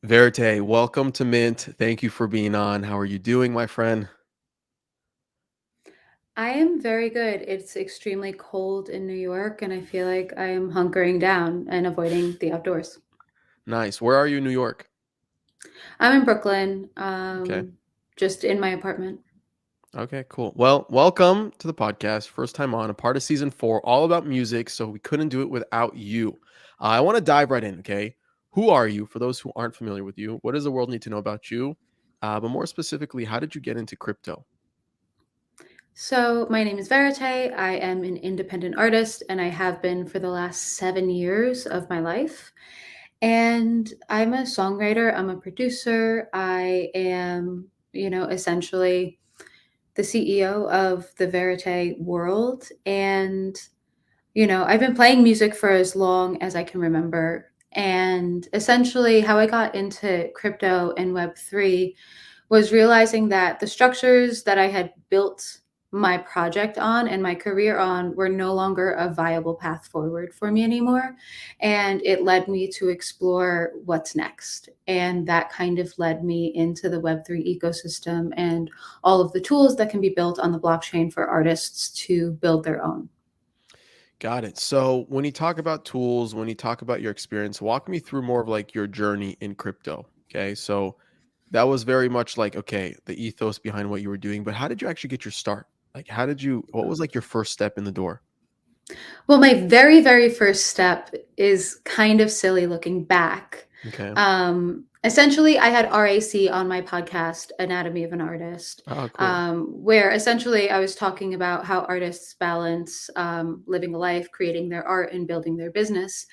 Verite, welcome to Mint. Thank you for being on. How are you doing, my friend? I am very good. It's extremely cold in New York, and I feel like I am hunkering down and avoiding the outdoors. Nice. Where are you in New York? I'm in Brooklyn, Okay. just in my apartment. Okay, cool. Well, welcome to the podcast. First time on, a part of season 4, all about music. So we couldn't do it without you. I want to dive right in. Okay. Who are you? For those who aren't familiar with you, what does the world need to know about you? But more specifically, how did you get into crypto? So, my name is Verite. I am an independent artist, and I have been for the last 7 years of my life. And I'm a songwriter, I'm a producer. I am, essentially the CEO of the Verite world. And I've been playing music for as long as I can remember. And essentially, how I got into crypto and Web3 was realizing that the structures that I had built my project on and my career on were no longer a viable path forward for me anymore. And it led me to explore what's next. And that kind of led me into the Web3 ecosystem and all of the tools that can be built on the blockchain for artists to build their own. Got it. So when you talk about tools, when you talk about your experience, walk me through more of like your journey in crypto. Okay. So that was very much like, okay, the ethos behind what you were doing, but how did you actually get your start? Like, what was like your first step in the door? Well, my very, very first step is kind of silly looking back. Okay. Essentially, I had RAC on my podcast, Anatomy of an Artist, Oh, cool. where essentially I was talking about how artists balance living a life, creating their art, and building their business.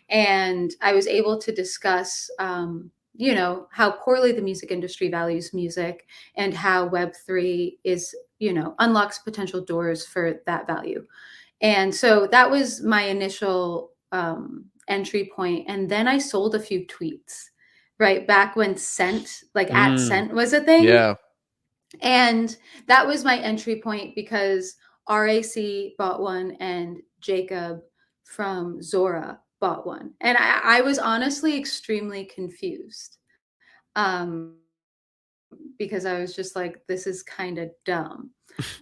And I was able to discuss, how poorly the music industry values music and how Web3 is, unlocks potential doors for that value. And so that was my initial entry point. And then I sold a few tweets, right? Back when Cent, like at Mm, Cent was a thing. yeah. And that was my entry point because RAC bought one and Jacob from Zora bought one. And I was honestly extremely confused um, because I was just like, this is kind of dumb.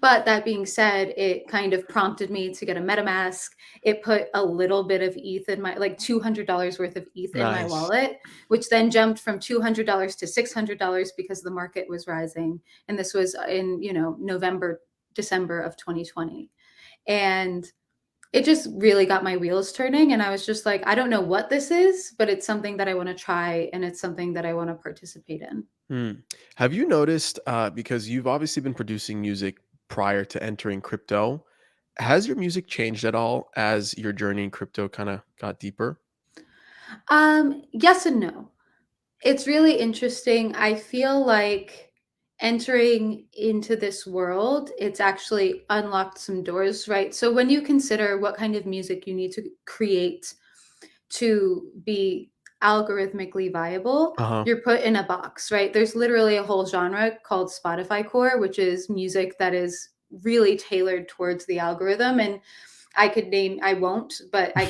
But that being said, it kind of prompted me to get a MetaMask. It put a little bit of ETH in my, like $200 worth of ETH in my Nice. wallet, which then jumped from $200 to $600 because the market was rising. And this was in, November, December of 2020. And it just really got my wheels turning. And I was just like, I don't know what this is, but it's something that I want to try and it's something that I want to participate in. Hmm. Have you noticed, because you've obviously been producing music prior to entering crypto, has your music changed at all as your journey in crypto kind of got deeper? Yes and no. It's really interesting. I feel like entering into this world, it's actually unlocked some doors, right? So when you consider what kind of music you need to create to be algorithmically viable, Uh-huh. you're put in a box, right? There's literally a whole genre called Spotify core, which is music that is really tailored towards the algorithm. And I won't, but I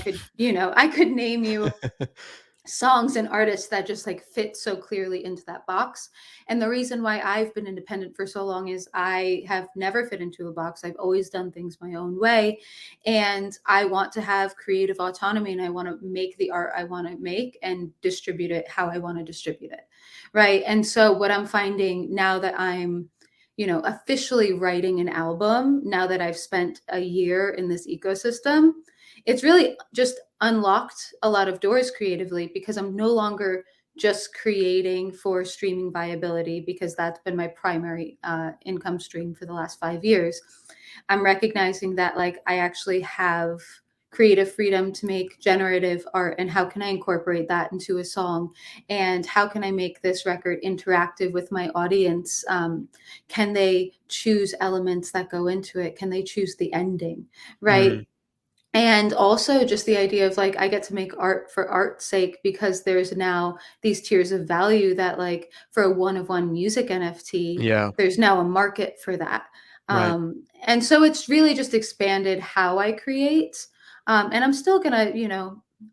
could name you songs and artists that just like fit so clearly into that box. And the reason why I've been independent for so long is I have never fit into a box. I've always done things my own way. And I want to have creative autonomy and I want to make the art I want to make and distribute it how I want to distribute it. Right. And so what I'm finding now that I'm officially writing an album, now that I've spent a year in this ecosystem, it's really just unlocked a lot of doors creatively because I'm no longer just creating for streaming viability because that's been my primary income stream for the last 5 years. I'm recognizing that like I actually have creative freedom to make generative art and how can I incorporate that into a song and how can I make this record interactive with my audience. Can they choose elements that go into it? Can they choose the ending, right? Mm, And also just the idea of like I get to make art for art's sake because there's now these tiers of value that like for a one of one music NFT, yeah. there's now a market for that. Right. And so it's really just expanded how I create. And I'm still gonna,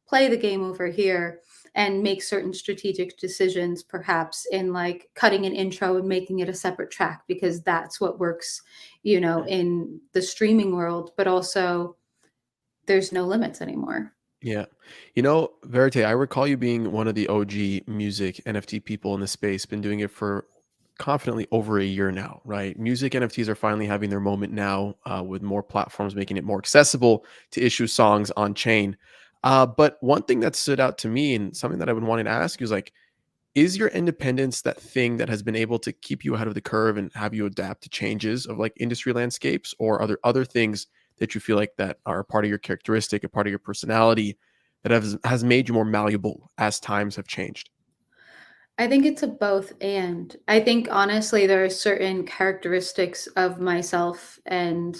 play the game over here and make certain strategic decisions, perhaps in like cutting an intro and making it a separate track because that's what works, in the streaming world, but also there's no limits anymore. Yeah. Verite, I recall you being one of the OG music NFT people in the space, been doing it for confidently over a year now, right? Music NFTs are finally having their moment now, with more platforms making it more accessible to issue songs on chain. But one thing that stood out to me and something that I've been wanting to ask you is like, is your independence that thing that has been able to keep you ahead of the curve and have you adapt to changes of like industry landscapes, or are there other things that you feel like that are a part of your characteristic, a part of your personality that has made you more malleable as times have changed? I think it's a both and. I think honestly there are certain characteristics of myself and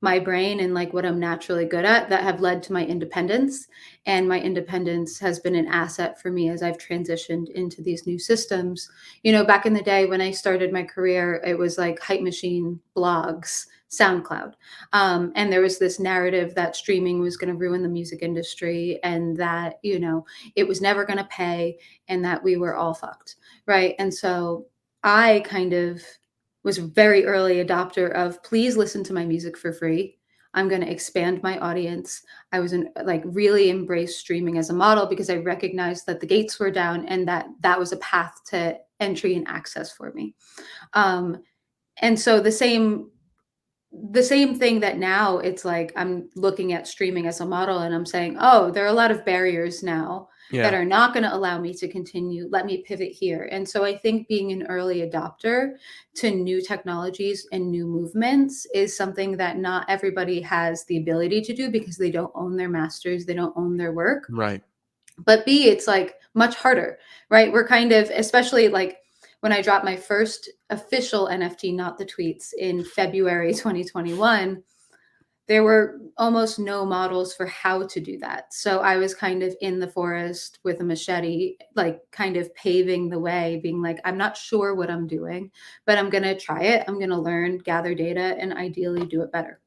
my brain and like what I'm naturally good at that have led to my independence. And my independence has been an asset for me as I've transitioned into these new systems. Back in the day when I started my career, it was like Hype Machine, blogs, SoundCloud. And there was this narrative that streaming was going to ruin the music industry and that, it was never going to pay and that we were all fucked, right? And so I kind of was a very early adopter of please listen to my music for free. I'm going to expand my audience. I was like really embraced streaming as a model because I recognized that the gates were down and that was a path to entry and access for me. Um, and so the same thing that now it's like I'm looking at streaming as a model and I'm saying, oh, there are a lot of barriers now that Yeah, are not going to allow me to continue. Let me pivot here. And so I think being an early adopter to new technologies and new movements is something that not everybody has the ability to do because they don't own their masters, they don't own their work. right. But B, it's like much harder, right? We're kind of, especially like when I dropped my first official NFT, not the tweets, in February 2021, there were almost no models for how to do that. So I was kind of in the forest with a machete, like kind of paving the way, being like, I'm not sure what I'm doing, but I'm going to try it. I'm going to learn, gather data, and ideally do it better.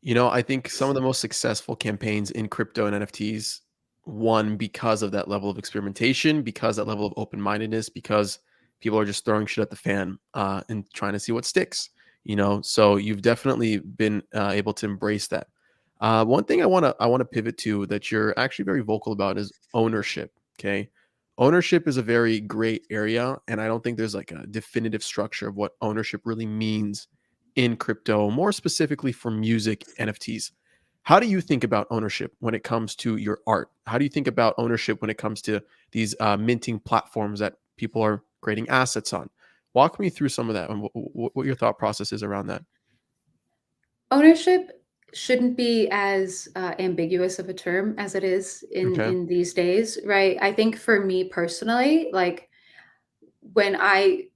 I think some of the most successful campaigns in crypto and NFTs won because of that level of experimentation, because that level of open-mindedness, because people are just throwing shit at the fan, and trying to see what sticks. So you've definitely been able to embrace that. One thing I want to pivot to that you're actually very vocal about is ownership. Okay, ownership is a very great area, and I don't think there's like a definitive structure of what ownership really means in crypto, more specifically for music NFTs. How do you think about ownership when it comes to your art? How do you think about ownership when it comes to these minting platforms that people are creating assets on? Walk me through some of that and what your thought process is around that. Ownership shouldn't be as ambiguous of a term as it is in Okay. in these days, right? I think for me personally, like when I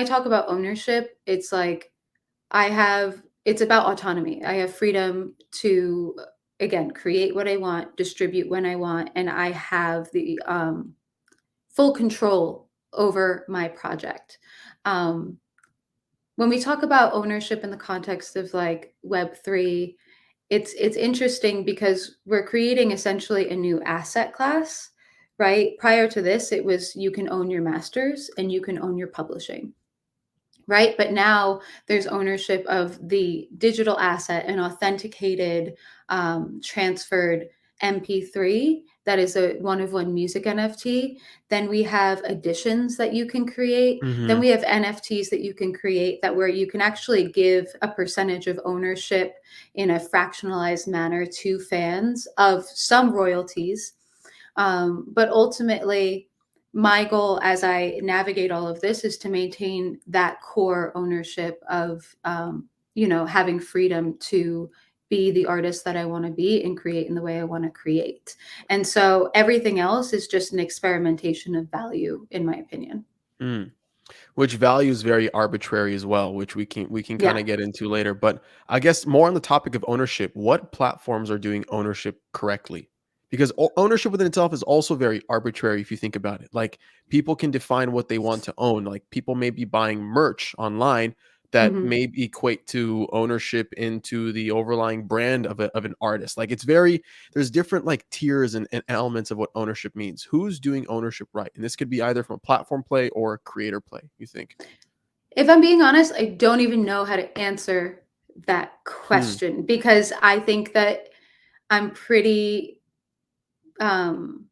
talk about ownership, it's like it's about autonomy. I have freedom to again create what I want, distribute when I want, and I have the full control over my project. Um, when we talk about ownership in the context of like Web3, it's interesting because we're creating essentially a new asset class, right? Prior to this, it was you can own your masters and you can own your publishing, right? But now there's ownership of the digital asset, an authenticated, transferred MP3 that is a one of one music NFT. Then we have editions that you can create. Then Hmm. we have NFTs that you can create that where you can actually give a percentage of ownership in a fractionalized manner to fans of some royalties. But ultimately, my goal as I navigate all of this is to maintain that core ownership of, having freedom to be the artist that I want to be and create in the way I want to create. And so everything else is just an experimentation of value, in my opinion. Mm. Which value is very arbitrary as well, which we can kind Yeah. of get into later. But I guess more on the topic of ownership, what platforms are doing ownership correctly? Because ownership within itself is also very arbitrary if you think about it. Like people can define what they want to own. Like people may be buying merch online, that Mhm. may equate to ownership into the overlying brand of an artist. Like it's very, there's different like tiers and elements of what ownership means. Who's doing ownership right? And this could be either from a platform play or a creator play, you think? If I'm being honest, I don't even know how to answer that Hmm. question because I think that I'm pretty, um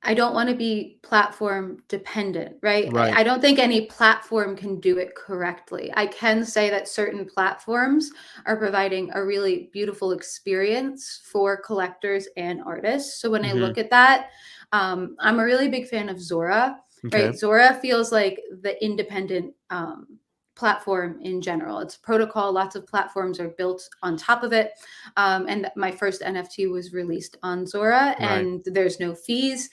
I don't wanna be platform dependent, right? I Right. I don't think any platform can do it correctly. I can say that certain platforms are providing a really beautiful experience for collectors and artists. So when I Hmm. look at that, I'm a really big fan of Zora, Okay. right? Zora feels like the independent, platform in general. It's protocol, lots of platforms are built on top of it, and my first NFT was released on Zora, Right. and there's no fees.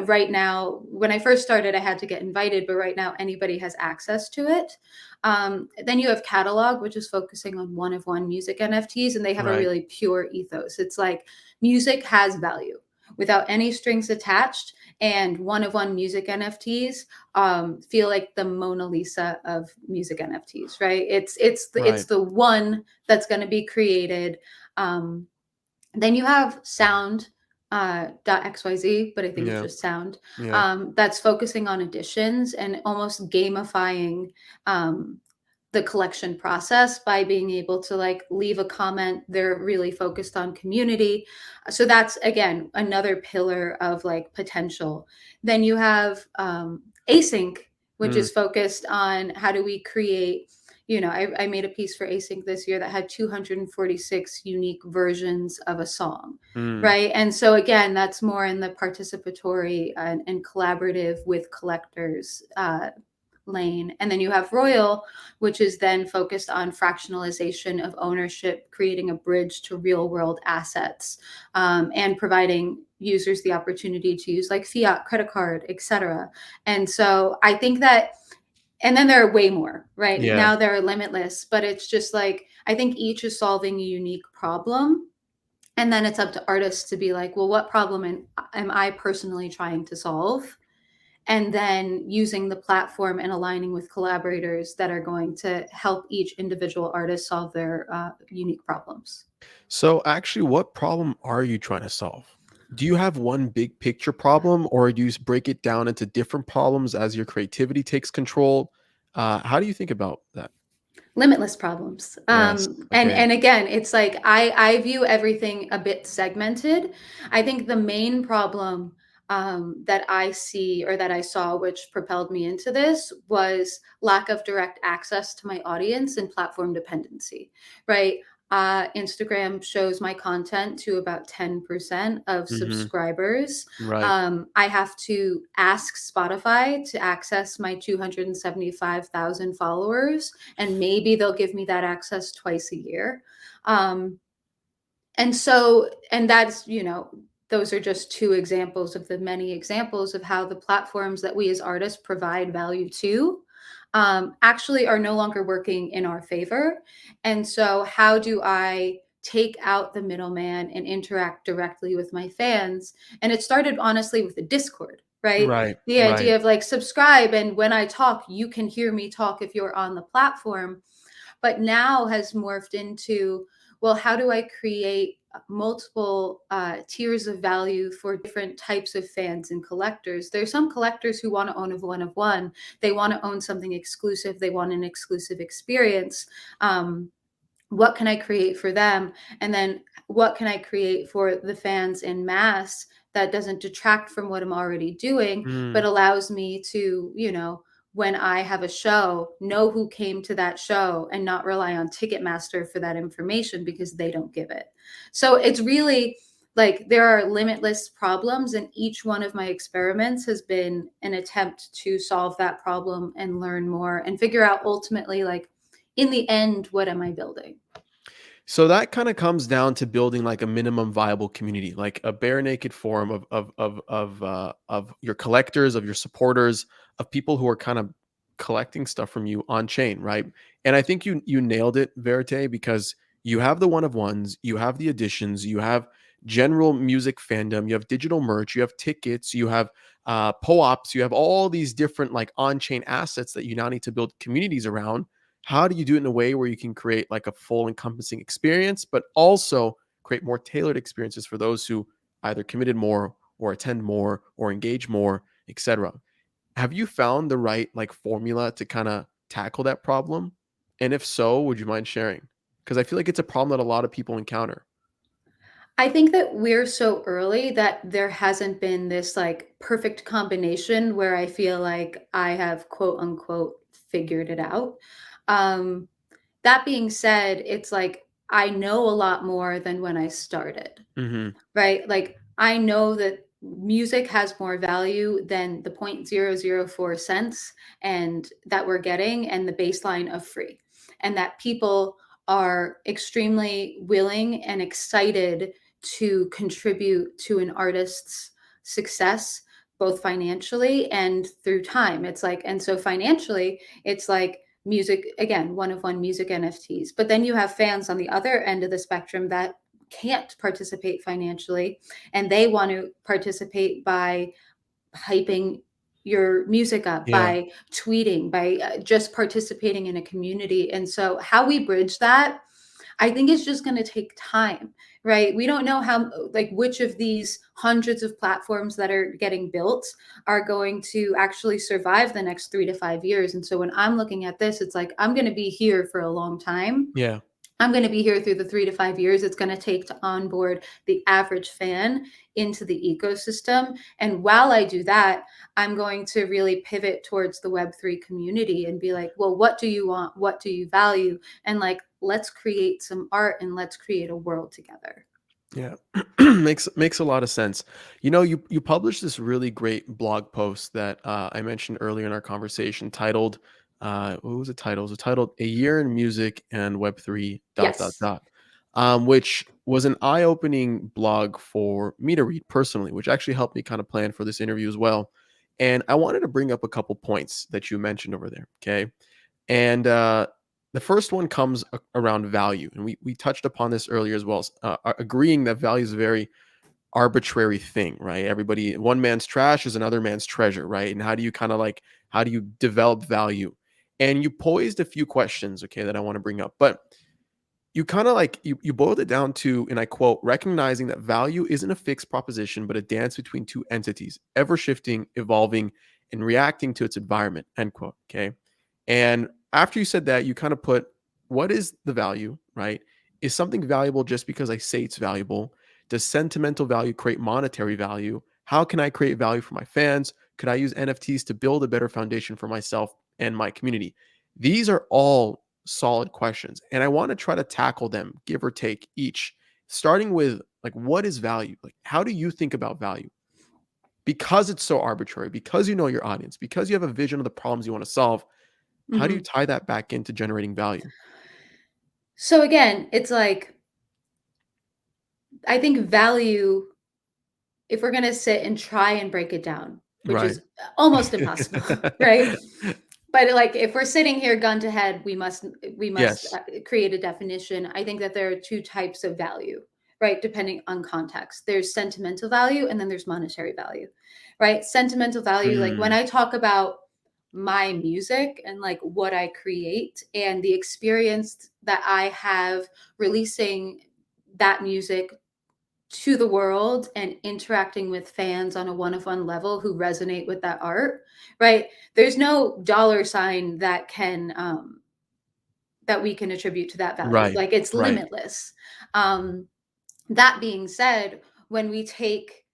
Right now, when I first started, I had to get invited, but right now anybody has access to it. Then you have Catalog, which is focusing on one of one music NFTs, and they have a Right. really pure ethos. It's like music has value without any strings attached, and one of one music NFTs feel like the Mona Lisa of music NFTs, right? It's Right. the one that's going to be created. Um, then you have sound .xyz, but I think it's Yeah. just sound, Yeah. that's focusing on additions and almost gamifying um, the collection process by being able to like leave a comment. They're really focused on community. So that's again another pillar of like potential. Then you have async, which Mm, is focused on how do we create, I made a piece for async this year that had 246 unique versions of a song, mm, right? And so again, that's more in the participatory and collaborative with collectors lane. And then you have Royal, which is then focused on fractionalization of ownership, creating a bridge to real world assets, and providing users the opportunity to use like fiat, credit card, etc. And so I think that, and then there are way more, right? yeah. Now they're limitless, but it's just like, I think each is solving a unique problem. And then it's up to artists to be like, well, what problem am I personally trying to solve? And then using the platform and aligning with collaborators that are going to help each individual artist solve their unique problems. So actually, what problem are you trying to solve? Do you have one big picture problem, or do you break it down into different problems as your creativity takes control? How do you think about that? Limitless problems. Yes. And Okay. and again, it's like I view everything a bit segmented. I think the main problem that I see or that I saw, which propelled me into this, was lack of direct access to my audience and platform dependency. Right. Instagram shows my content to about 10% of Hmm. subscribers. Right. I have to ask Spotify to access my 275,000 followers, and maybe they'll give me that access twice a year. Um, and that's, those are just two examples of the many examples of how the platforms that we as artists provide value to actually are no longer working in our favor. And so, how do I take out the middleman and interact directly with my fans? And it started honestly with the Discord, right? Right. The Right. idea of like subscribe, and when I talk, you can hear me talk if you're on the platform, but now has morphed into, well, how do I create multiple tiers of value for different types of fans and collectors? There's some collectors who want to own a one of one. They want to own something exclusive. They want an exclusive experience. What can I create for them? And then what can I create for the fans in mass that doesn't detract from what I'm already doing, but Mm. allows me to, when I have a show, know who came to that show and not rely on Ticketmaster for that information because they don't give it. So it's really like there are limitless problems, and each one of my experiments has been an attempt to solve that problem and learn more and figure out ultimately, like, in the end, what am I building? So that kind of comes down to building like a minimum viable community, like a bare naked forum of your collectors, of your supporters, of people who are kind of collecting stuff from you on chain, right? And I think you nailed it, Verite, because you have the one of ones, you have the editions, you have general music fandom, you have digital merch, you have tickets, you have po-ops, you have all these different like on chain assets that you now need to build communities around. how do you do it in a way where you can create like a full encompassing experience, but also create more tailored experiences for those who either committed more or attend more or engage more, etc. Have you found the right like formula to kind of tackle that problem? And if so, would you mind sharing? Because I feel like it's a problem that a lot of people encounter. I think that we're so early that there hasn't been this like perfect combination where I feel like I have quote unquote figured it out. Um, that being said, it's like I know a lot more than when I started. Hmm. Right? Like, I know that music has more value than the 0.004 cents and that we're getting and the baseline of free. And that people are extremely willing and excited to contribute to an artist's success, both financially and through time. It's like, and so financially, it's like music, again, one of one music NFTs. But then you have fans on the other end of the spectrum that can't participate financially and they want to participate by hyping your music up, Yeah. by tweeting, by just participating in a community. And so how we bridge that, I think it's just going to take time, right? We don't know how, like, which of these hundreds of platforms that are getting built are going to actually survive the next 3 to 5 years. And so when I'm looking at this, it's like I'm going to be here for a long time. Yeah. I'm going to be here through the 3 to 5 years it's going to take to onboard the average fan into the ecosystem. And while I do that, I'm going to really pivot towards the Web3 community and be like, well, what do you want? What do you value? And like, let's create some art and let's create a world together. Yeah. Makes a lot of sense. You know, you published this really great blog post that I mentioned earlier in our conversation titled what was it titled? It was titled A Year in Music and Web3 dot dot Yes. dot. Which was an eye-opening blog for me to read personally, which actually helped me kind of plan for this interview as well. And I wanted to bring up a couple points that you mentioned over there. Okay. And the first one comes around value, and we touched upon this earlier as well. Agreeing that value is a very arbitrary thing, right? Everybody, one man's trash is another man's treasure, right? And how do you kind of like how do you develop value? And you posed a few questions, okay, that I want to bring up, but you kind of like you boiled it down to, and I quote, recognizing that value isn't a fixed proposition, but a dance between two entities, ever shifting, evolving, and reacting to its environment. End quote. Okay. And after you said that, you kind of put, what is the value, right? Is something valuable just because I say it's valuable? Does sentimental value create monetary value? How can I create value for my fans? Could I use NFTs to build a better foundation for myself and my community? These are all solid questions. And I want to try to tackle them, give or take each, starting with like, what is value? Like, how do you think about value? Because it's so arbitrary, because you know your audience, because you have a vision of the problems you want to solve, how do you Mhm. tie that back into generating value? So again, it's like, I think value, if we're going to sit and try and break it down, which Right. is almost impossible, right? But like if we're sitting here gun to head, we must Yes. create a definition. I think that there are two types of value, right? Depending on context. There's sentimental value and then there's monetary value, right? Sentimental value, like when Mm, I talk about my music and like what I create and the experience that I have releasing that music to the world and interacting with fans on a one-of-one level who resonate with that art, right? There's no dollar sign that can that we can attribute to that value. right. Like it's Right. limitless. Um, that being said, when we take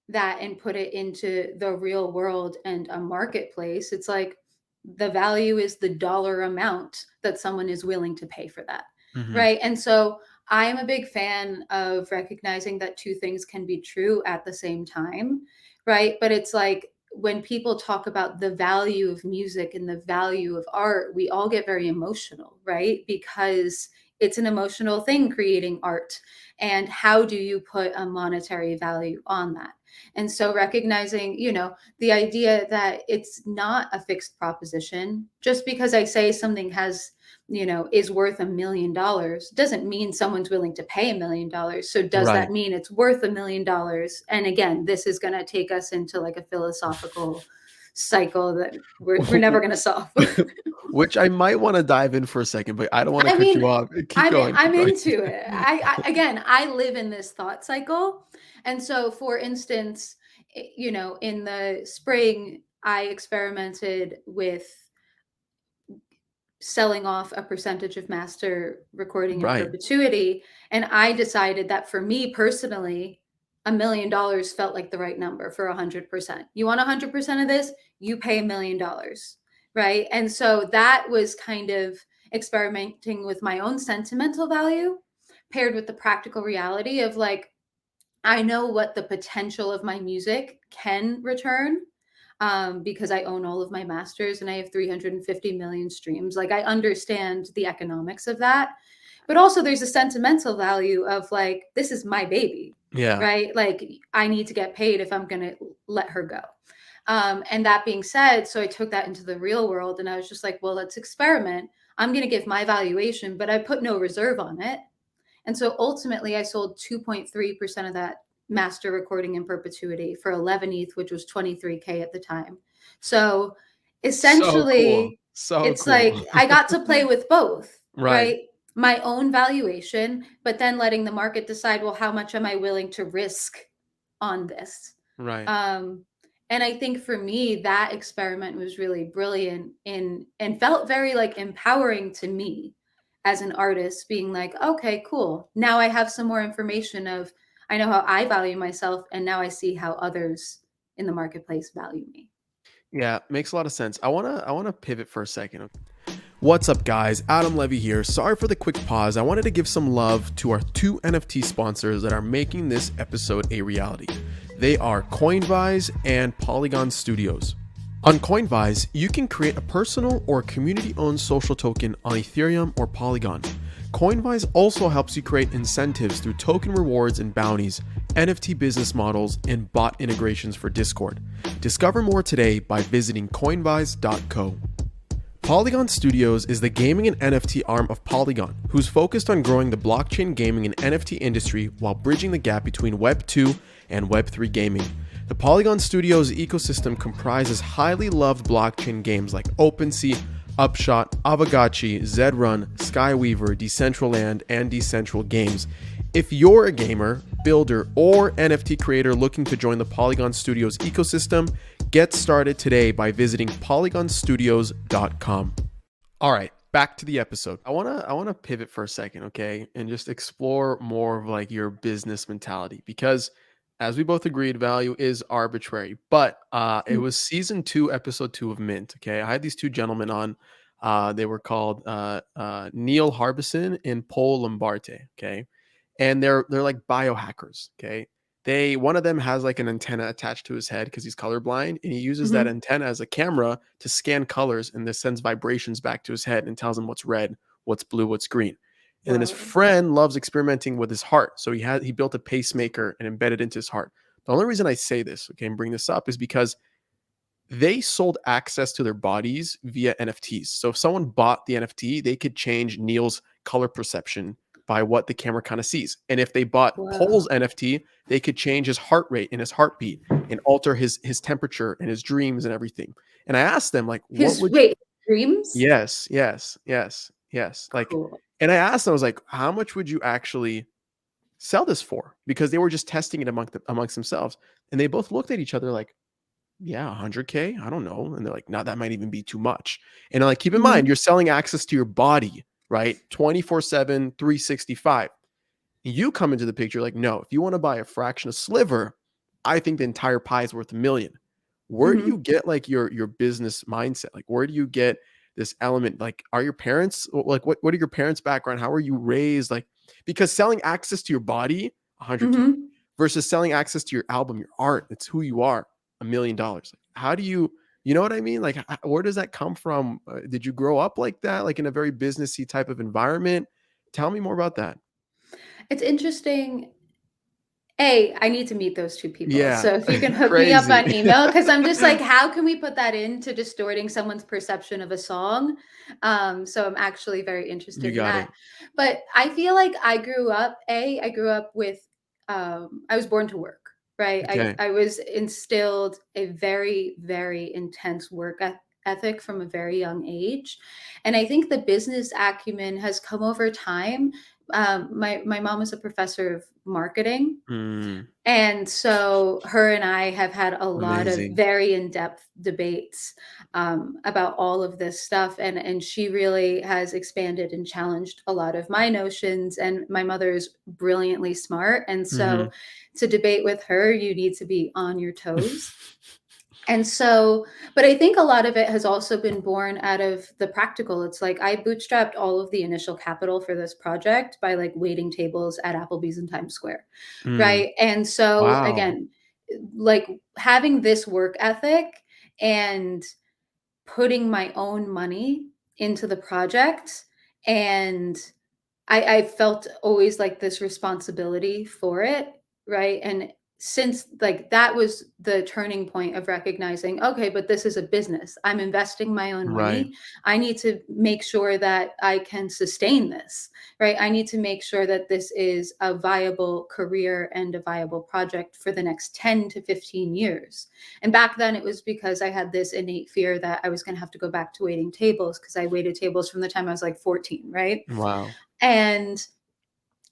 that and put it into the real world and a marketplace, it's like the value is the dollar amount that someone is willing to pay for that. Hmm. Right. And so I am a big fan of recognizing that two things can be true at the same time. Right. But it's like when people talk about the value of music and the value of art, we all get very emotional, right? Because it's an emotional thing creating art. And how do you put a monetary value on that? And so recognizing, the idea that it's not a fixed proposition, just because I say something is worth $1 million doesn't mean someone's willing to pay $1 million. So does that Right. mean it's worth $1 million? And again, this is going to take us into like a philosophical cycle that we're never going to solve. Which I might want to dive in for a second, but I don't want to I cut mean, you off. Keep going. Keep I'm going. into it. Again, I live in this thought cycle. And so for instance, in the spring, I experimented with selling off a percentage of master recording in Right. perpetuity. And I decided that for me personally, $1 million felt like the right number for 100%. You want 100% of this, you pay $1 million. Right. And so that was kind of experimenting with my own sentimental value paired with the practical reality of like, I know what the potential of my music can return because I own all of my masters and I have 350 million streams. Like I understand the economics of that. But also there's a sentimental value of like, this is my baby, Yeah. right? Like I need to get paid if I'm going to let her go. And that being said, so I took that into the real world and I was just like, well, let's experiment. I'm going to give my valuation, but I put no reserve on it. And so ultimately, I sold 2.3% of that master recording in perpetuity for 11 ETH, which was 23K at the time. So So cool. essentially, So it's cool. like I got to play with both, Right. right? My own valuation, but then letting the market decide, well, how much am I willing to risk on this? Right. Um, and I think for me, that experiment was really brilliant and felt very like empowering to me as an artist, being like, okay, cool. Now I have some more information of I know how I value myself, and now I see how others in the marketplace value me. Yeah, makes a lot of sense. I wanna pivot for a second. What's up, guys? Adam Levy here. Sorry for the quick pause. I wanted to give some love to our two NFT sponsors that are making this episode a reality. They are Coinvise and Polygon Studios. On Coinvise, you can create a personal or community-owned social token on Ethereum or Polygon. Coinvise also helps you create incentives through token rewards and bounties, NFT business models, and bot integrations for Discord. Discover more today by visiting coinvise.co. Polygon Studios is the gaming and NFT arm of Polygon, who's focused on growing the blockchain gaming and NFT industry while bridging the gap between Web 2 and Web 3 gaming. The Polygon Studios ecosystem comprises highly loved blockchain games like OpenSea, Upshot, Avagachi, Zedrun, Skyweaver, Decentraland, and Decentral Games. If you're a gamer, builder, or NFT creator looking to join the Polygon Studios ecosystem, get started today by visiting polygonstudios.com. All right, back to the episode. I want to pivot for a second, okay, and just explore more of like your business mentality because as we both agreed, value is arbitrary. But it was season 2, episode 2 of Mint, okay? I had these two gentlemen on. They were called Neil Harbison and Paul Lombarte, okay? And they're like biohackers, okay? One of them has like an antenna attached to his head because he's colorblind, and he uses that Mm-hmm. antenna as a camera to scan colors, and this sends vibrations back to his head and tells him what's red, what's blue, what's green. And then his Whoa. friend loves experimenting with his heart, so he built a pacemaker and embedded into his heart. The only reason I say this, okay, and bring this up is because they sold access to their bodies via NFTs. So if someone bought the NFT, they could change Neil's color perception by what the camera kind of sees. And if they bought Paul's Whoa. NFT, they could change his heart rate and his heartbeat and alter his temperature and his dreams and everything. And I asked them like, what His would wait, dreams? yes, yes, yes, yes. Like, Cool. and I asked them, I was like, how much would you actually sell this for? Because they were just testing it amongst themselves. And they both looked at each other like, yeah, 100K. I don't know. And they're like, no, that might even be too much. And I'm like, keep in mind, Mm-hmm. you're selling access to your body, right? 24/7, 365. You come into the picture like, no, if you want to buy a fraction of sliver, I think the entire pie is worth a million. Where do you Mm-hmm. get like your business mindset? Like, where do you get this element? Like, are your parents like what are your parents' background? How are you raised? Like, because selling access to your body, 100K, Mm-hmm. versus selling access to your album, your art, it's who you are, $1 million. How do you know what I mean? Like, where does that come from? Did you grow up like that, like in a very businessy type of environment? Tell me more about that. It's interesting. I need to meet those two people. Yeah, So if you can hook me up crazy. on email, because I'm just like, how can we put that into distorting someone's perception of a song? So I'm actually very You interested in got that. it. But I feel like I grew up with, I was born to work. right? Okay. I was instilled a very, very intense work ethic from a very young age. And I think the business acumen has come over time. My mom was a professor of marketing, Mm, and so her and I have had a lot of amazing. very in-depth debates about all of this stuff, and she really has expanded and challenged a lot of my notions. And my mother is brilliantly smart, and Hmm. so to debate with her, you need to be on your toes. And so, but I think a lot of it has also been born out of the practical. It's like I bootstrapped all of the initial capital for this project by like waiting tables at Applebee's in Times Square. Mm, Right. And so, wow. again, like having this work ethic and putting my own money into the project, and I felt always like this responsibility for it, right? And since like that was the turning point of recognizing, okay, but this is a business. I'm investing my own Right. money. I need to make sure that I can sustain this, right? I need to make sure that this is a viable career and a viable project for the next 10 to 15 years. And back then it was because I had this innate fear that I was going to have to go back to waiting tables because I waited tables from the time I was like 14, right? Wow. And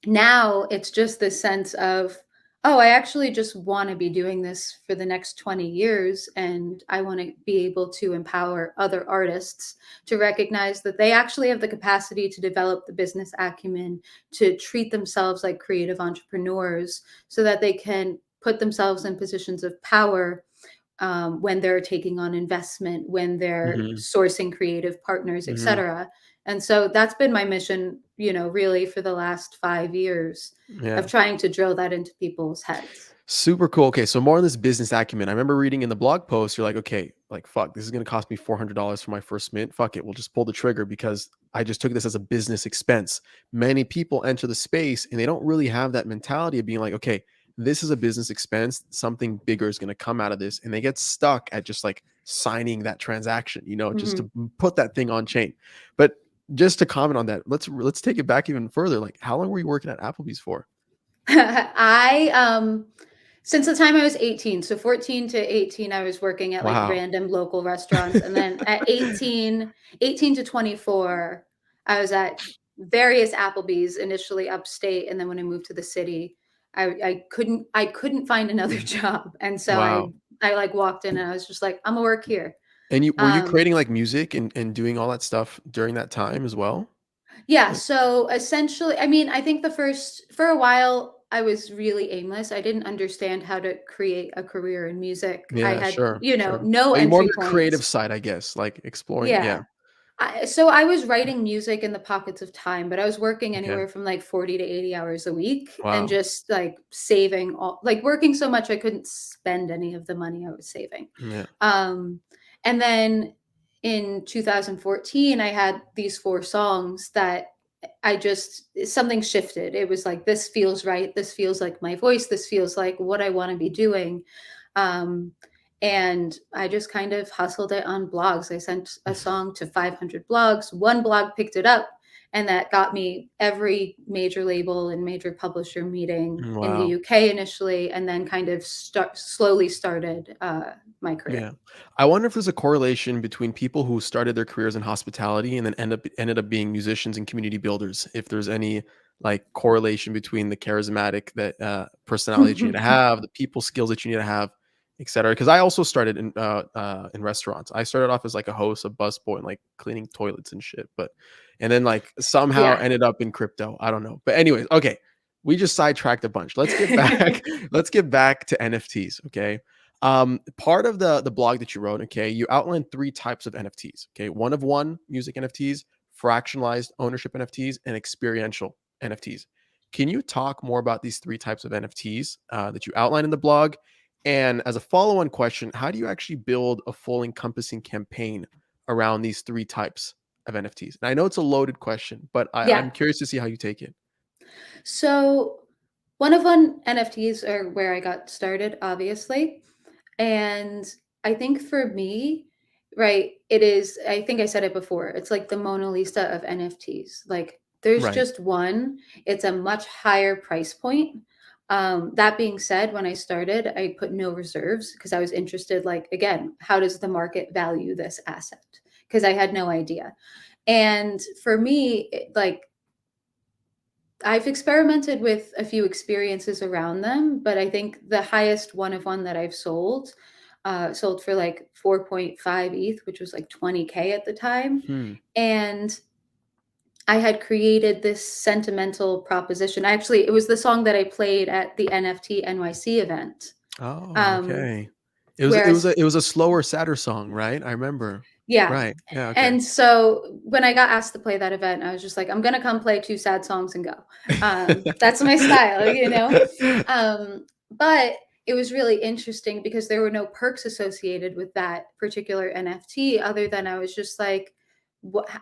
now it's just this sense of, oh, I actually just want to be doing this for the next 20 years. And I want to be able to empower other artists to recognize that they actually have the capacity to develop the business acumen, to treat themselves like creative entrepreneurs so that they can put themselves in positions of power when they're taking on investment, when they're Hmm. sourcing creative partners, Hmm. etc. And so that's been my mission, really for the last 5 years of Yeah. trying to drill that into people's heads. Super cool. Okay, so more on this business acumen. I remember reading in the blog post, you're like, okay, like fuck, this is gonna cost me $400 for my first mint. Fuck it, we'll just pull the trigger because I just took this as a business expense. Many people enter the space and they don't really have that mentality of being like, okay, this is a business expense. Something bigger is gonna come out of this, and they get stuck at just like signing that transaction, just to Mhm. put that thing on chain. But just to comment on that, let's take it back even further. Like, how long were you working at Applebee's for? I since the time I was 18, so 14 to 18 I was working at like Wow. random local restaurants, and then at 18 to 24 I was at various Applebee's, initially upstate, and then when I moved to the city, I couldn't find another job, and so I Wow. I like walked in and I was just like, I'm gonna work here. And you were you Um, creating, like, music and doing all that stuff during that time as well? Yeah, Like, so essentially, I mean, I think for a while, I was really aimless. I didn't understand how to create a career in music. I yeah, had, sure, sure. no Like, more of entry your creative points. side, I guess, like, exploring, yeah. Yeah. So I was writing music in the pockets of time, but I was working Okay. anywhere from like 40 to 80 hours a week and Wow. just like saving like working so much I couldn't spend any of the money I was saving. Yeah. Um, and then in 2014, I had these 4 songs that something shifted. It was like, this feels right. This feels like my voice. This feels like what I want to be doing. Um, and I just kind of hustled it on blogs. I sent a song to 500 blogs. One blog picked it up, and that got me every major label and major publisher meeting in the Wow. UK initially, and then kind of slowly started my career. Yeah. I wonder if there's a correlation between people who started their careers in hospitality and then ended up being musicians and community builders. If there's any like correlation between the charismatic personality that you need to have, the people skills that you need to have, et cetera. Because I also started in restaurants. I started off as like a host, a busboy, and like cleaning toilets and shit. And then like somehow Yeah. ended up in crypto. I don't know. But anyways, okay. We just sidetracked a bunch. Let's get back. Let's get back to NFTs. Okay. Part of the blog that you wrote, okay, you outlined 3 types of NFTs. Okay, one of one music NFTs, fractionalized ownership NFTs, and experiential NFTs. Can you talk more about these 3 types of NFTs that you outlined in the blog? And as a follow-on question, how do you actually build a full encompassing campaign around these 3 types of NFTs? And I know it's a loaded question, but I'm Yeah. curious to see how you take it. So one of one NFTs are where I got started, obviously. And I think for me, right, I think I said it before, it's like the Mona Lisa of NFTs. Like there's Right. just one, it's a much higher price point, That being said, when I started, I put no reserves because I was interested, like, again, how does the market value this asset? Because I had no idea. And for me, like, I've experimented with a few experiences around them, but I think the highest one of one that I've sold for like 4.5 ETH, which was like 20K at the time. Hmm. And I had created this sentimental proposition. Actually, it was the song that I played at the NFT NYC event. Oh, Um, okay. It was a whereas slower, sadder song, right? I remember. Yeah. Right. Yeah. Okay. And so when I got asked to play that event, I was just like, I'm gonna come play 2 sad songs and go. That's my style, you know? But it was really interesting because there were no perks associated with that particular NFT other than I was just like,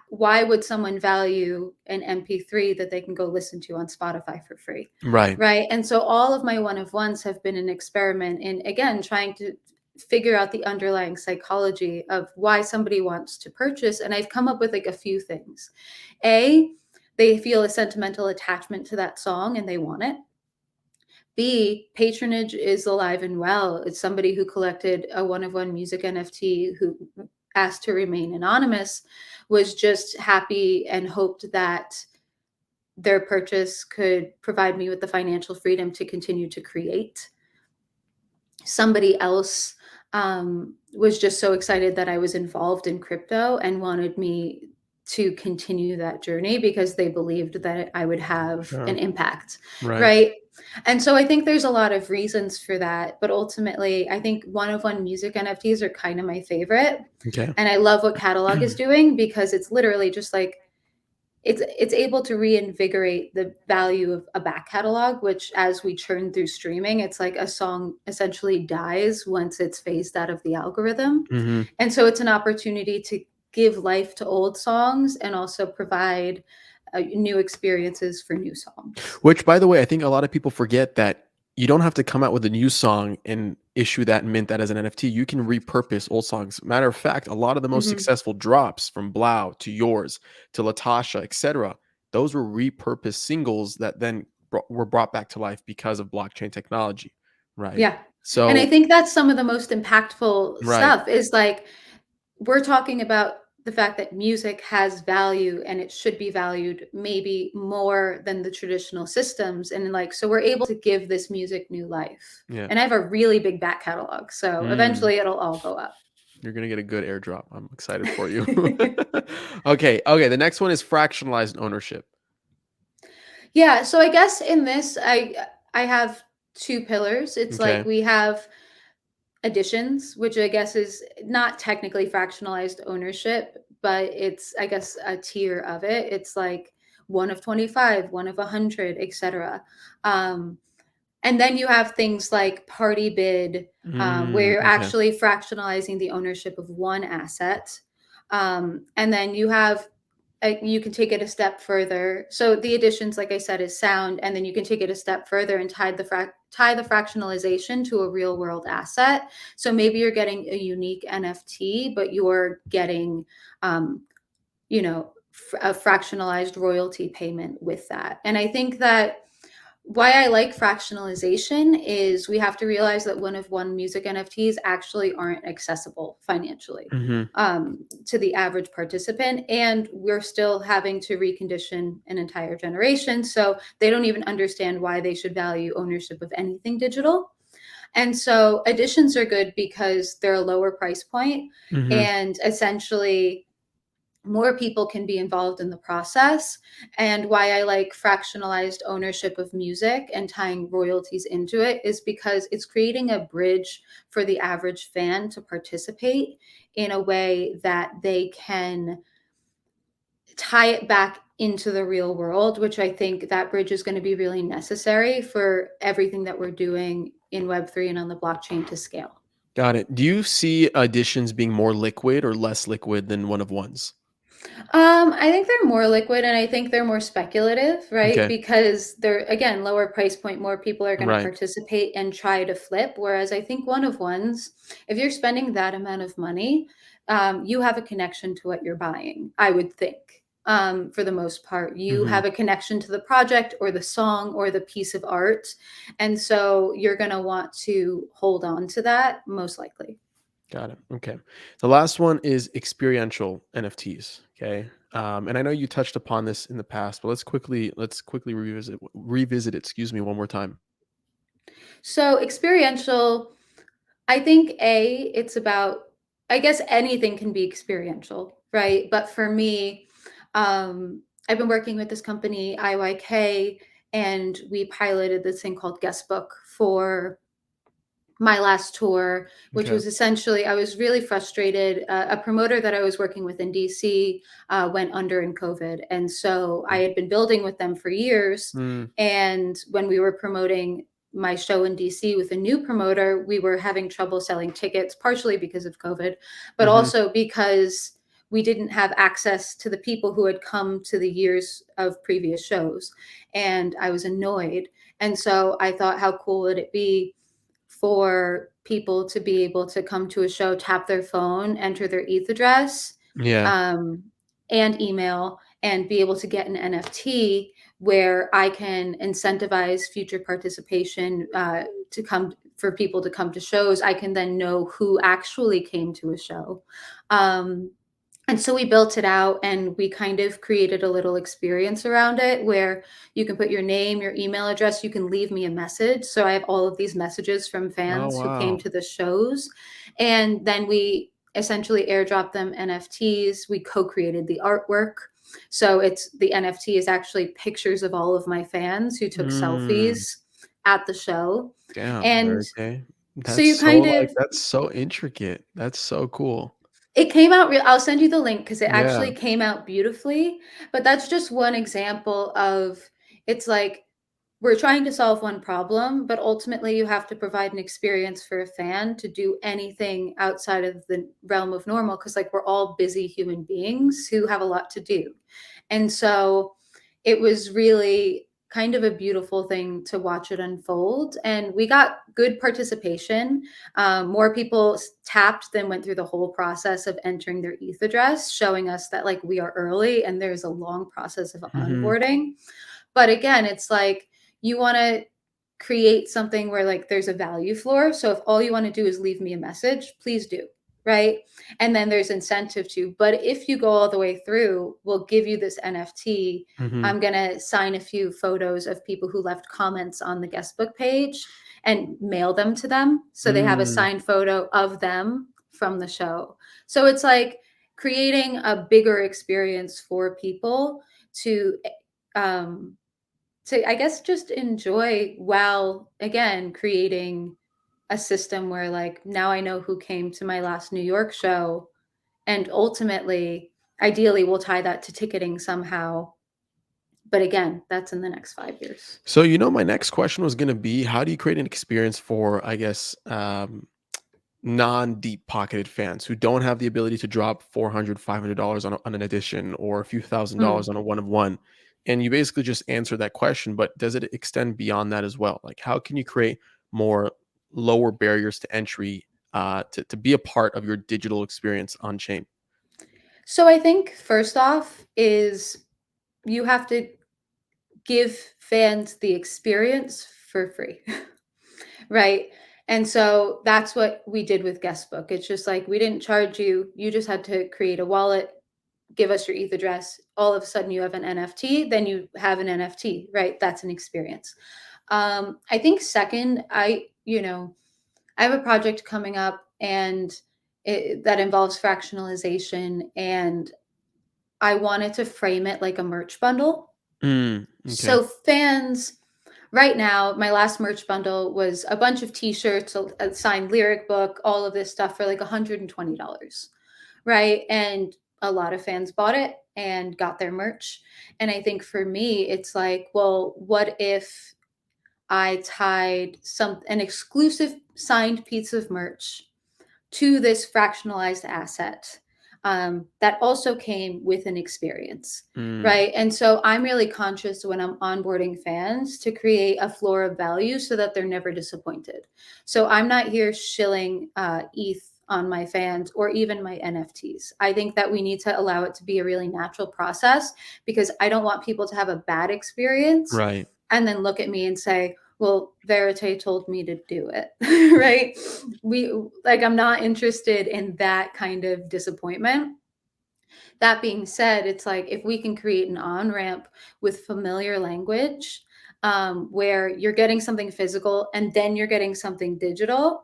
why would someone value an MP3 that they can go listen to on Spotify for free? Right. Right? And so all of my one of ones have been an experiment in, again, trying to figure out the underlying psychology of why somebody wants to purchase. And I've come up with like a few things. A, they feel a sentimental attachment to that song and they want it. B, patronage is alive and well. It's somebody who collected a one of one music NFT who asked to remain anonymous, was just happy and hoped that their purchase could provide me with the financial freedom to continue to create. Somebody else was just so excited that I was involved in crypto and wanted me to continue that journey because they believed that I would have an Sure. impact, Right. right? And so I think there's a lot of reasons for that, but ultimately, I think one of one music NFTs are kind of my favorite. Okay. And I love what Catalog is doing because it's literally just like it's able to reinvigorate the value of a back catalog, which as we churn through streaming, it's like a song essentially dies once it's phased out of the algorithm. Hmm. And so it's an opportunity to give life to old songs and also provide new experiences for new songs. Which, by the way, I think a lot of people forget that you don't have to come out with a new song and issue that and mint that as an NFT. You can repurpose old songs. Matter of fact, a lot of the most Hmm. successful drops from Blau to Yours to Latasha, etc., those were repurposed singles that then were brought back to life because of blockchain technology, right? Yeah. And I So, think that's some of the most impactful right. stuff is like we're talking about the fact that music has value and it should be valued maybe more than the traditional systems. And like, so we're able to give this music new life. Yeah. And I have a really big back catalog. So Mm. eventually it'll all go up. You're gonna get a good airdrop. I'm excited for you. Okay. Okay. The next one is fractionalized ownership. Yeah. So I guess in this, I have two pillars. It's like Okay. we have additions, which I guess is not technically fractionalized ownership, but it's, I guess, a tier of it. It's like one of 25, one of 100, etc. Um, and then you have things like party bid, where Mm, you're okay. actually fractionalizing the ownership of one asset. And then you can take it a step further. So the additions, like I said, is sound, and then you can take it a step further and tie the fractionalization to a real world asset. So maybe you're getting a unique NFT, but you're getting, um, a fractionalized royalty payment with that. And I think that why I like fractionalization is we have to realize that one of one music NFTs actually aren't accessible financially Hmm. to the average participant. And we're still having to recondition an entire generation. So they don't even understand why they should value ownership of anything digital. And so additions are good because they're a lower price point Hmm. and essentially more people can be involved in the process. And why I like fractionalized ownership of music and tying royalties into it is because it's creating a bridge for the average fan to participate in a way that they can tie it back into the real world, which I think that bridge is going to be really necessary for everything that we're doing in Web3 and on the blockchain to scale. Got it. Do you see additions being more liquid or less liquid than one of ones? I think they're more liquid and I think they're more speculative, right? Okay. Because they're, again, lower price point, more people are going to Right. participate and try to flip. Whereas I think one of ones, if you're spending that amount of money, you have a connection to what you're buying, I would think. for the most part. You Hmm. have a connection to the project or the song or the piece of art. And so you're going to want to hold on to that most likely. Got it. Okay. The last one is experiential NFTs. Okay. And I know you touched upon this in the past, but let's quickly revisit it. Excuse me, one more time. So experiential, I think it's about, I guess anything can be experiential, right? But for me, I've been working with this company, IYK, and we piloted this thing called Guestbook for my last tour, which Okay. was essentially, I was really frustrated. A promoter that I was working with in DC went under in COVID. And so I had been building with them for years. Mm, And when we were promoting my show in DC with a new promoter, we were having trouble selling tickets, partially because of COVID, but mm-hmm. also because we didn't have access to the people who had come to the years of previous shows. And I was annoyed. And so I thought, how cool would it be for people to be able to come to a show, tap their phone, enter their ETH address, Yeah. um, and email, and be able to get an NFT where I can incentivize future participation to come for people to come to shows. I can then know who actually came to a show. Um, and so we built it out and we kind of created a little experience around it where you can put your name, your email address, you can leave me a message. So I have all of these messages from Oh, fans who came wow. to the shows. And then we essentially airdropped them NFTs. We co created the artwork. So it's the NFT is actually pictures of all of my fans who took Mm, selfies at the show. damn. And Okay. so That's you so kind of that's so intricate. That's so cool. It came out real I'll send you the link because it Yeah. actually came out beautifully, but that's just one example of it's like we're trying to solve one problem, but ultimately you have to provide an experience for a fan to do anything outside of the realm of normal because like we're all busy human beings who have a lot to do. And so it was really kind of a beautiful thing to watch it unfold. And we got good participation. More people tapped than went through the whole process of entering their ETH address, showing us that like we are early and there's a long process of Hmm. onboarding. But again, it's like you want to create something where like there's a value floor. So if all you want to do is leave me a message, please do. Right. And then there's incentive to, but if you go all the way through, we'll give you this NFT. Hmm. I'm going to sign a few photos of people who left comments on the guestbook page and mail them to them. So they have a Mm, signed photo of them from the show. So it's like creating a bigger experience for people to um, I guess just enjoy while again creating a system where like now I know who came to my last New York show and ultimately ideally we'll tie that to ticketing somehow. But again, that's in the next 5 years. so, my next question was going to be, how do you create an experience for, I guess, non-deep pocketed fans who don't have the ability to drop $400, $500 on an edition or a few $1,000 Mm. on a one of one? And you basically just answered that question, but does it extend beyond that as well? Like, how can you create more lower barriers to entry to be a part of your digital experience on chain? So I think first off is you have to give fans the experience for free. Right. And so that's what we did with Guestbook. It's just like we didn't charge you. You just had to create a wallet, give us your ETH address. All of a sudden you have an NFT, then you have an NFT, right? That's an experience. I think second, I have a project coming up and that involves fractionalization and I wanted to frame it like a merch bundle. Mm, okay. So fans right now, my last merch bundle was a bunch of t-shirts, a signed lyric book, all of this stuff for like $120, right? And a lot of fans bought it and got their merch. And I think for me, it's like, well, what if I tied an exclusive signed piece of merch to this fractionalized asset that also came with an experience, Mm, right? And so I'm really conscious when I'm onboarding fans to create a floor of value so that they're never disappointed. So I'm not here shilling ETH on my fans or even my NFTs. I think that we need to allow it to be a really natural process, because I don't want people to have a bad experience Right. and then look at me and say, well, Verite told me to do it. Right? I'm not interested in that kind of disappointment. That being said, it's like, if we can create an on ramp with familiar language, where you're getting something physical and then you're getting something digital.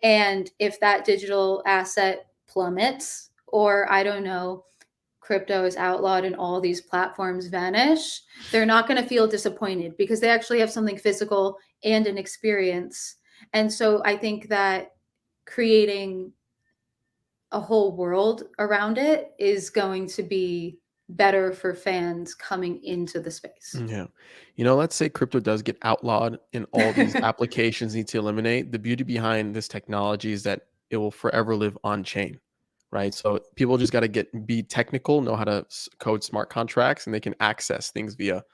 And if that digital asset plummets, or I don't know, crypto is outlawed and all these platforms vanish, they're not going to feel disappointed because they actually have something physical and an experience. And so I think that creating a whole world around it is going to be better for fans coming into the space. Yeah. Let's say crypto does get outlawed and all these applications need to eliminate. The beauty behind this technology is that it will forever live on chain, right? So people just got to be technical, know how to code smart contracts, and they can access things via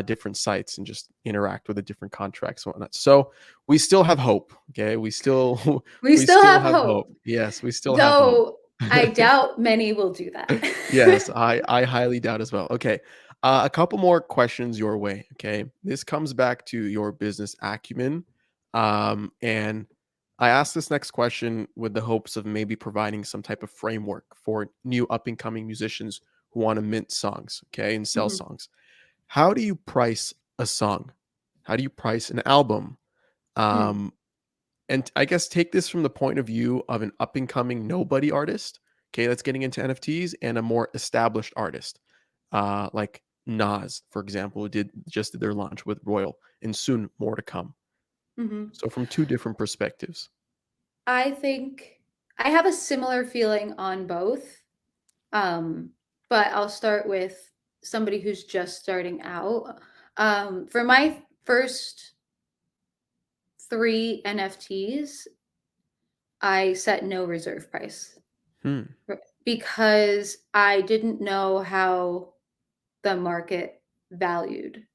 different sites and just interact with the different contracts and whatnot. So we still have hope. Okay. We still, We we still still have have hope. hope, Yes. We still have hope. though I doubt many will do that. Yes, I highly doubt as well. Okay. A couple more questions your way. Okay. This comes back to your business acumen. And I asked this next question with the hopes of maybe providing some type of framework for new up and coming musicians who want to mint songs, okay, and sell Mhm. songs. How do you price a song? How do you price an album? Mm. Um, and I guess take this from the point of view of an up and coming nobody artist, okay, that's getting into NFTs, and a more established artist, like Nas, for example, who did their launch with Royal, and soon more to come. Mhm. So from two different perspectives. I think I have a similar feeling on both. Um, but I'll start with somebody who's just starting out. For my first 3 NFTs, I set no reserve price, Hmm. because I didn't know how the market valued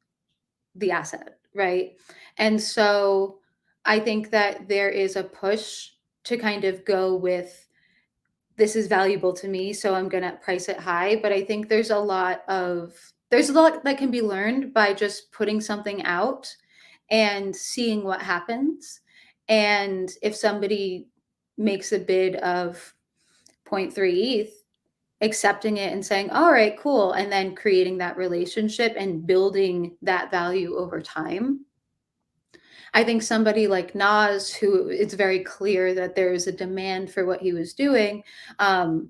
the asset, right? And so I think that there is a push to kind of go with, this is valuable to me, so I'm going to price it high. But I think there's a lot that can be learned by just putting something out and seeing what happens. And if somebody makes a bid of point 0.3 ETH, accepting it and saying, all right, cool. And then creating that relationship and building that value over time. I think somebody like Nas, who it's very clear that there is a demand for what he was doing, um,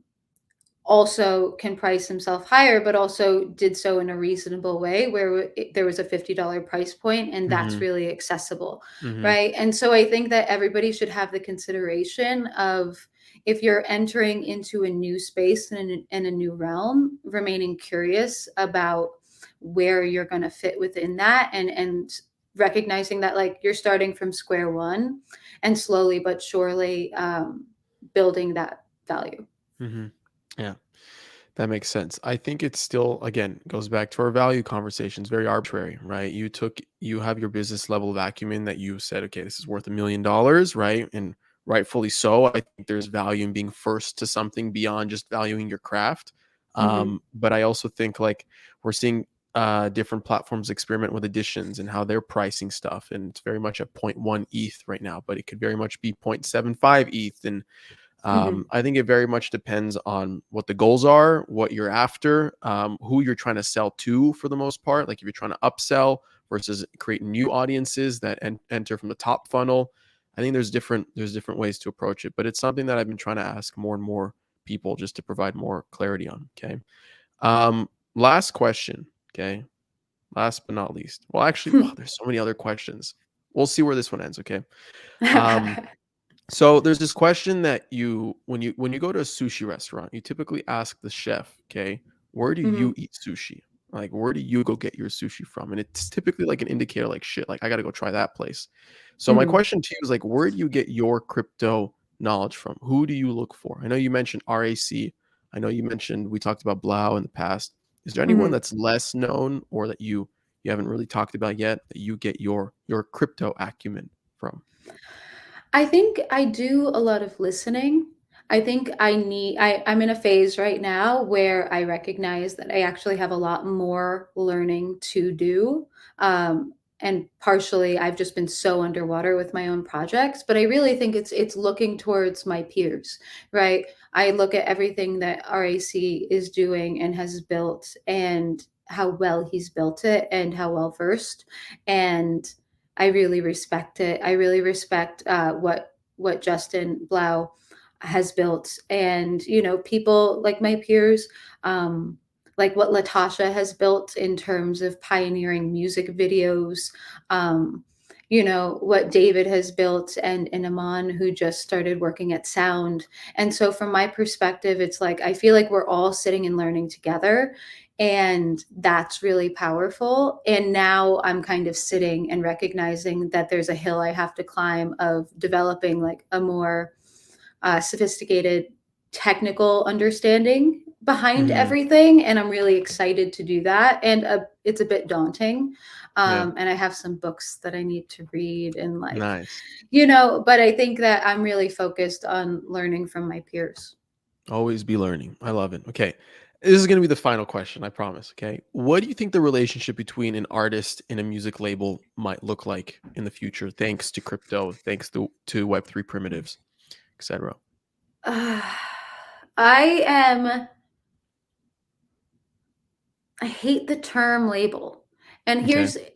also can price himself higher, but also did so in a reasonable way where there was a $50 price point, and that's Mm-hmm. really accessible, Mm-hmm. right? And so I think that everybody should have the consideration of, if you're entering into a new space and in a new realm, remaining curious about where you're going to fit within that, and recognizing that, like, you're starting from square one and slowly but surely building that value. Mm-hmm. Yeah. That makes sense. I think it's still, again, goes back to our value conversations, very arbitrary, right? You have your business level of acumen that you said, okay, this is worth $1 million, right? And rightfully so. I think there's value in being first to something beyond just valuing your craft. Hmm. But I also think, like, we're seeing different platforms experiment with editions and how they're pricing stuff. And it's very much at point 0.1 ETH right now, but it could very much be 0.75 ETH. And Hmm. I think it very much depends on what the goals are, what you're after, who you're trying to sell to for the most part. Like if you're trying to upsell versus create new audiences that enter from the top funnel. I think there's different ways to approach it, but it's something that I've been trying to ask more and more people just to provide more clarity on. Okay. Last question. Okay. Last but not least. Well, actually, wow, there's so many other questions. We'll see where this one ends. Okay. Um, so there's this question that when you go to a sushi restaurant, you typically ask the chef, okay, where do you Hmm. eat sushi? Like where do you go get your sushi from? And it's typically like an indicator like shit, like I got to go try that place. So my Hmm. question to you is like where do you get your crypto knowledge from? Who do you look for? I know you mentioned RAC. I know you mentioned we talked about Blau in the past. Is there anyone Hmm. that's less known or that you haven't really talked about yet that you get your crypto acumen from? I think I do a lot of listening. I think I'm in a phase right now where I recognize that I actually have a lot more learning to do. And partially I've just been so underwater with my own projects, but I really think it's looking towards my peers, right? I look at everything that RAC is doing and has built and how well he's built it and how well versed. And I really respect it. I really respect what Justin Blau has built, and people like my peers, like what Latasha has built in terms of pioneering music videos, what David has built, and Aman, who just started working at Sound. And so from my perspective, it's like I feel like we're all sitting and learning together, and that's really powerful. And now I'm kind of sitting and recognizing that there's a hill I have to climb of developing like a more sophisticated technical understanding behind Hmm. everything, and I'm really excited to do that. And it's a bit daunting, Yeah. and I have some books that I need to read, and like, Nice. but I think that I'm really focused on learning from my peers. Always be learning. I love it. Okay. This is going to be the final question, I promise. Okay. What do you think the relationship between an artist and a music label might look like in the future, thanks to crypto, thanks to Web3 primitives, etc.? I am I hate the term label. And Okay.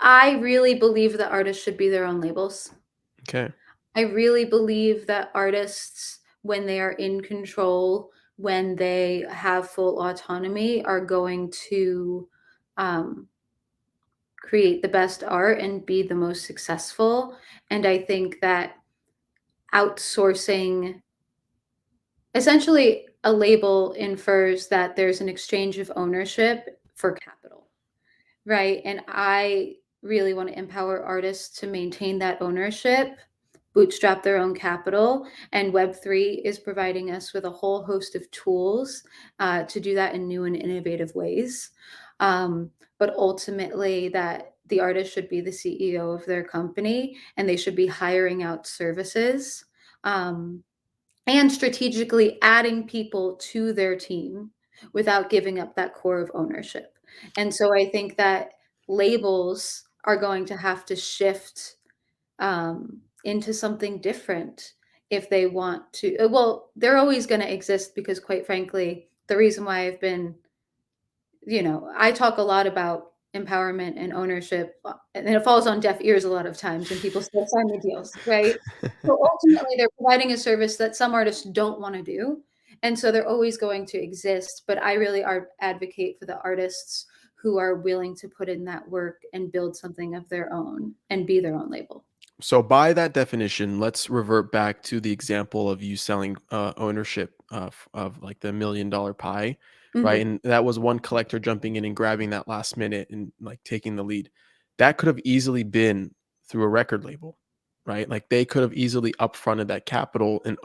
I really believe that artists should be their own labels. Okay. I really believe that artists, when they are in control, when they have full autonomy, are going to um, create the best art and be the most successful. And I think that outsourcing, essentially, a label infers that there's an exchange of ownership for capital. Right, and I really wanna empower artists to maintain that ownership, bootstrap their own capital, and Web3 is providing us with a whole host of tools, to do that in new and innovative ways. But ultimately, that the artist should be the CEO of their company, and they should be hiring out services, um, and strategically adding people to their team without giving up that core of ownership. And so I think that labels are going to have to shift into something different if they want to. Well, they're always going to exist because, quite frankly, the reason why I've been I talk a lot about empowerment and ownership, and it falls on deaf ears a lot of times, and people still sign the deals, right? So ultimately, they're providing a service that some artists don't want to do, and so they're always going to exist. But I really advocate for the artists who are willing to put in that work and build something of their own and be their own label. So, by that definition, let's revert back to the example of you selling ownership of like the $1 million pie, right? Mhm. And that was one collector jumping in and grabbing that last minute and like taking the lead. That could have easily been through a record label, right? Like they could have easily upfronted that capital and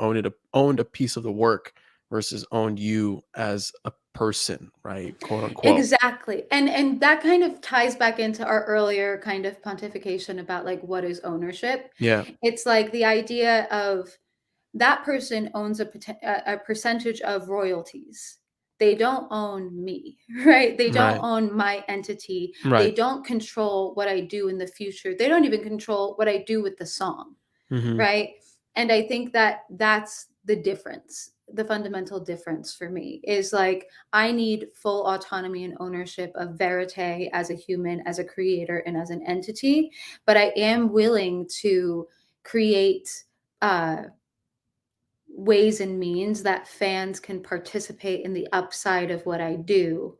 owned a piece of the work versus owned you as a person, right? Quote unquote. Exactly. And that kind of ties back into our earlier kind of pontification about like what is ownership. Yeah. It's like the idea of that person owns a percentage of royalties. They don't own me, right? They don't Right. own my entity. They Right. don't control what I do in the future. They don't even control what I do with the song, Hmm. right? And I think that that's the difference. The fundamental difference for me is like I need full autonomy and ownership of verite as a human, as a creator, and as an entity. But I am willing to create uh, ways and means that fans can participate in the upside of what I do,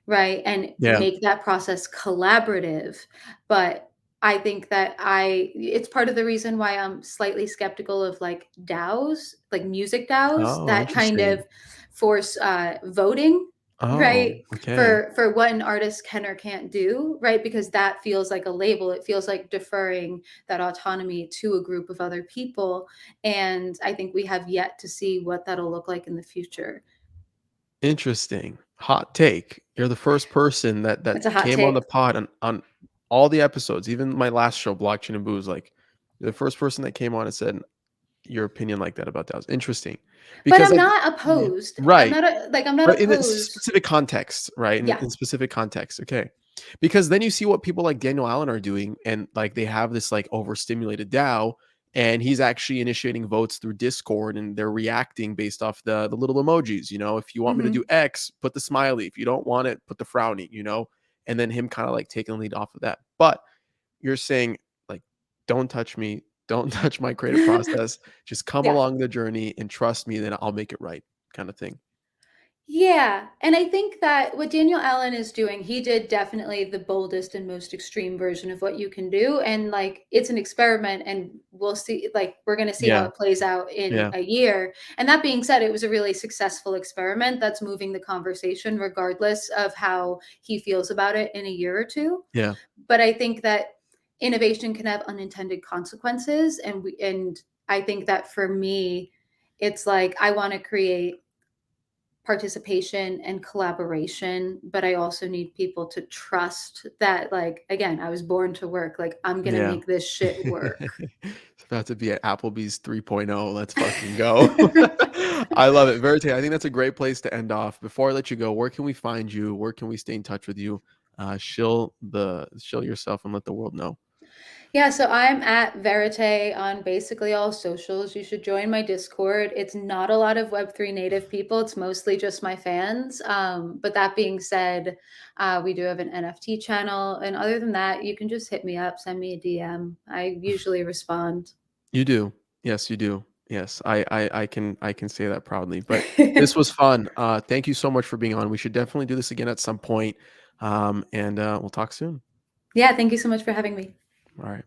right? And Yeah. make that process collaborative. But I think that it's part of the reason why I'm slightly skeptical of like DAOs, like music DAOs Oh, that kind of interesting. force voting, Oh, right? okay. For what an artist can or can't do, right? Because that feels like a label. It feels like deferring that autonomy to a group of other people. And I think we have yet to see what that'll look like in the future. Interesting. Hot take. You're the first person that It's a hot came on take. the pod on all the episodes, even my last show, Blockchain and Booze. Like, you're the first person that came on and said, your opinion like that about DAOs. Interesting. But Because I'm like not yeah, opposed. I'm right. not I'm not But in a opposed. specific context, right? Yeah. In specific context, okay. Because then you see what people like Daniel Allen are doing, and like they have this like overstimulated DAO, and he's actually initiating votes through Discord, and they're reacting based off the little emojis. You know, if you want me to do Mhm. X, put the smiley. If you don't want it, put the frowny. You know, and then him kind of like taking the lead off of that. But you're saying like, don't touch me, don't touch my creative process. Just come Yeah. along the journey and trust me, then I'll make it right, kind of thing. Yeah, and I think that what Daniel Allen is doing, he did definitely the boldest and most extreme version of what you can do, and, like, it's an experiment, and we'll see like, we're gonna see how Yeah, it plays out in yeah, a year, and that being said, it was a really successful experiment that's moving the conversation regardless of how he feels about it in a year or 2, yeah. but I think that innovation can have unintended consequences, and I think that for me, it's like, I wanna create participation and collaboration, but I also need people to trust that, like, again, I was born to work, like, I'm gonna Yeah. make this shit work. It's about to be at Applebee's 3.0. Let's fucking go. I love it. Verite, I think that's a great place to end off. Before I let you go, where can we find you? Where can we stay in touch with you? Shill yourself and let the world know. Yeah, so I'm at Verite on basically all socials. You should join my Discord. It's not a lot of Web3 native people. It's mostly just my fans. But that being said, we do have an NFT channel. And other than that, you can just hit me up, send me a DM. I usually respond. You do. Yes, you do. Yes, I can say that proudly. But this was fun. Thank you so much for being on. We should definitely do this again at some point. And we'll talk soon. Yeah, thank you so much for having me. All right.